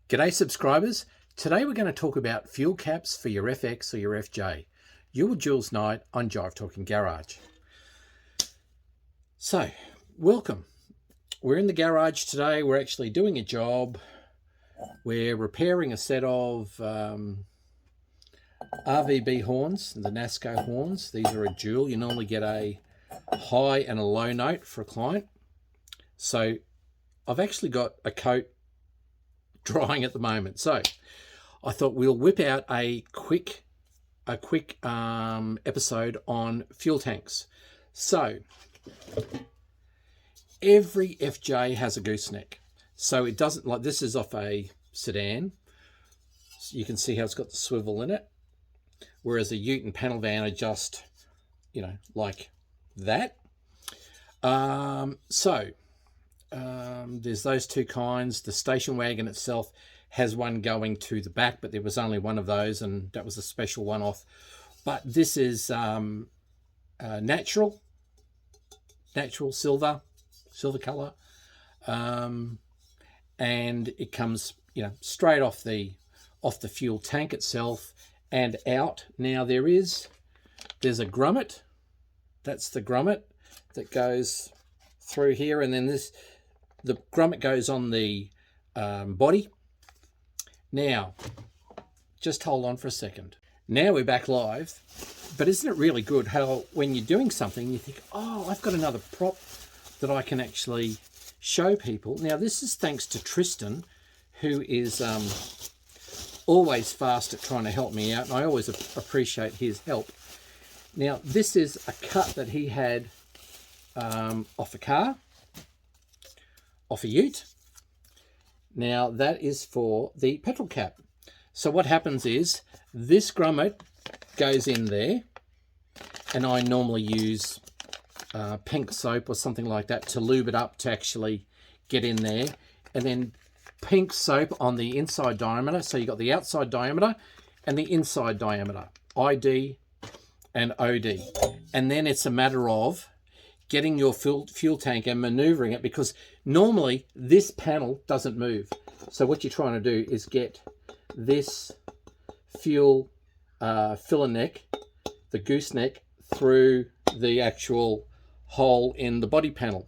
G'day subscribers. Today we're going to talk about fuel caps for your FX or your FJ. You're Jules Knight on Jive Talking Garage. So, welcome. We're in the garage today. We're actually doing a job. We're repairing a set of RVB horns, the Nasco horns. These are a dual. You normally get a high and a low note for a client. So, I've actually got a coat drying at the moment, so I thought we'll whip out a quick episode on fuel tanks. So every FJ has a gooseneck, so it doesn't, like this is off a sedan, so you can see how it's got the swivel in it, whereas a ute and panel van are just, you know, like that. There's those two kinds. The station wagon itself has one going to the back, but there was only one of those, and that was a special one-off. But this is natural silver color, and it comes, you know, straight off the fuel tank itself and out. Now there's a grommet. That's the grommet that goes through here, and then the grommet goes on the body. Now, just hold on for a second. Now we're back live, but isn't it really good how when you're doing something you think, oh, I've got another prop that I can actually show people. Now this is thanks to Tristan, who is always fast at trying to help me out, and I always appreciate his help. Now this is a cut that he had off a car, off a ute. Now that is for the petrol cap. So what happens is this grommet goes in there, and I normally use pink soap or something like that to lube it up to actually get in there, and then pink soap on the inside diameter. So you got the outside diameter and the inside diameter, ID and OD, and then it's a matter of getting your fuel tank and maneuvering it, because normally this panel doesn't move. So what you're trying to do is get this fuel filler neck, the gooseneck, through the actual hole in the body panel.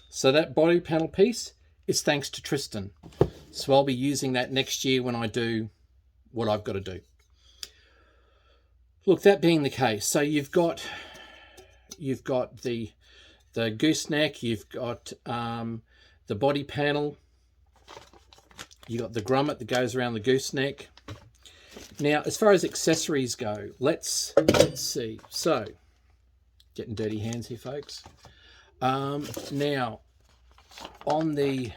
So that body panel piece is thanks to Tristan. So I'll be using that next year when I do what I've got to do. Look, that being the case, so you've got the gooseneck, you've got the body panel, you got the grommet that goes around the gooseneck. Now, as far as accessories go, let's see. So, getting dirty hands here, folks. Now, on the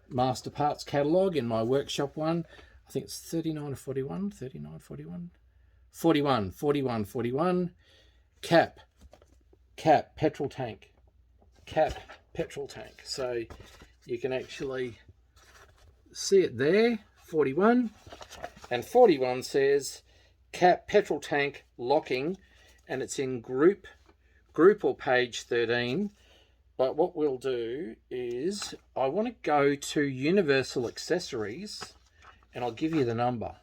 Master Parts catalogue in my workshop one, I think it's 39 or 41, 39, 41, 41, 41, 41, cap, petrol tank. Cap, petrol tank. So you can actually see it there, 41, and 41 says cap, petrol tank, locking, and it's in group or page 13. But what we'll do is I want to go to universal accessories, and I'll give you the number.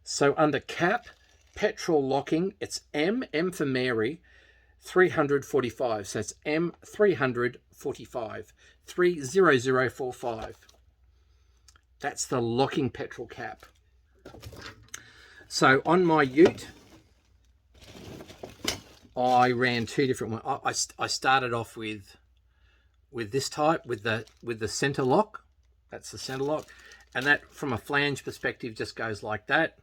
So under cap, petrol locking, it's M for Mary, 345. So it's M345, 30045. That's the locking petrol cap. So on my ute, I ran two different ones. I started off with this type, with the center lock. That's the center lock, and that from a flange perspective just goes like that.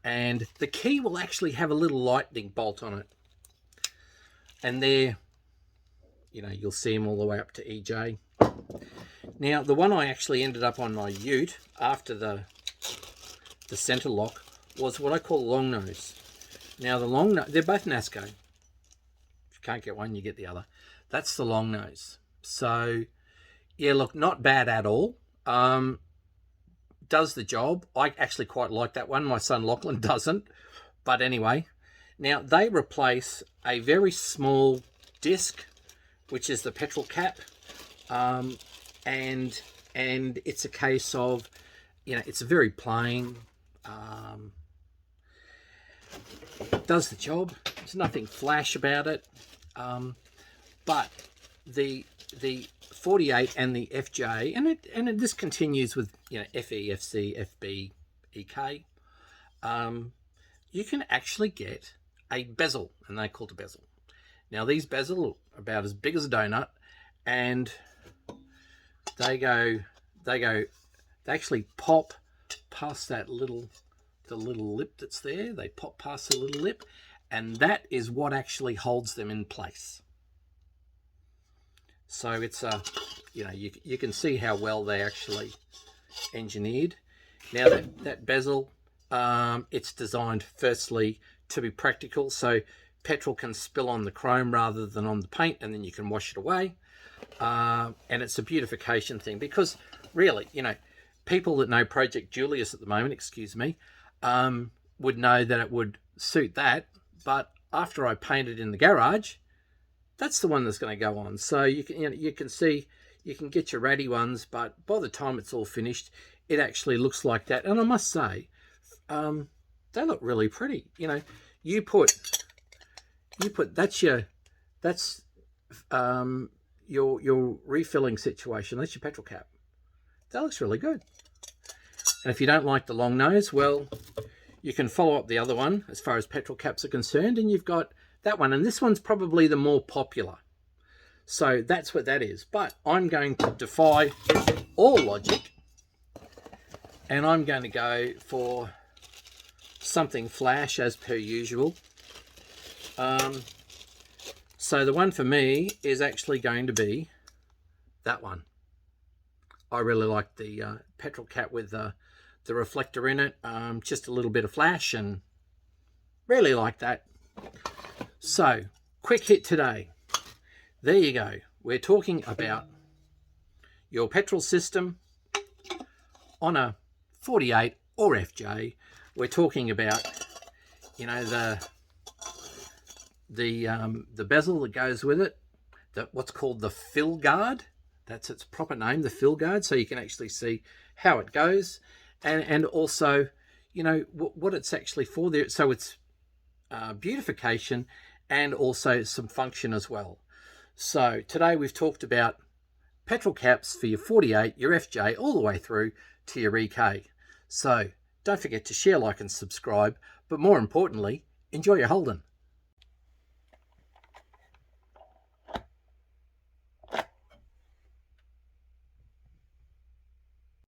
And the key will actually have a little lightning bolt on it. And there, you know, you'll see them all the way up to EJ. Now, the one I actually ended up on my ute after the center lock was what I call long nose. Now, the long nose, they're both Nasco. If you can't get one, you get the other. That's the long nose. So, yeah, look, not bad at all. Does the job. I actually quite like that one. My son Lachlan doesn't. But anyway, now they replace a very small disc, which is the petrol cap, and it's a case of you know, it's very plain. Does the job. There's nothing flash about it. But the 48 and the FJ, and this continues with, you know, FE, FC, FB, EK. You can actually get a bezel, and they call it a bezel. Now these bezel are about as big as a donut, and they actually pop past that the little lip that's there. They pop past the little lip, and that is what actually holds them in place. So it's you know, you can see how well they actually engineered. Now that bezel, it's designed firstly to be practical, so petrol can spill on the chrome rather than on the paint, and then you can wash it away. And it's a beautification thing, because really, you know, people that know Project Julius at the moment, excuse me, would know that it would suit that. But after I paint it in the garage, that's the one that's going to go on. So you can see, you can get your ratty ones, but by the time it's all finished, it actually looks like that. And I must say, they look really pretty. You know, you put that's your refilling situation. That's your petrol cap. That looks really good. And if you don't like the long nose, well, you can follow up the other one as far as petrol caps are concerned, and you've got that one. And this one's probably the more popular. So that's what that is. But I'm going to defy all logic, and I'm going to go for something flash as per usual. So the one for me is actually going to be that one. I really like the petrol cap with the reflector in it. Just a little bit of flash, and really like that. So, quick hit today. There you go. We're talking about your petrol system on a 48 or FJ. We're talking about, you know, the bezel that goes with it, what's called the fill guard. That's its proper name, the fill guard, so you can actually see how it goes, and also, you know, what it's actually for there. So it's beautification and also some function as well. So today we've talked about petrol caps for your 48, your FJ, all the way through to your EK. So don't forget to share, like, and subscribe, but more importantly, enjoy your Holden.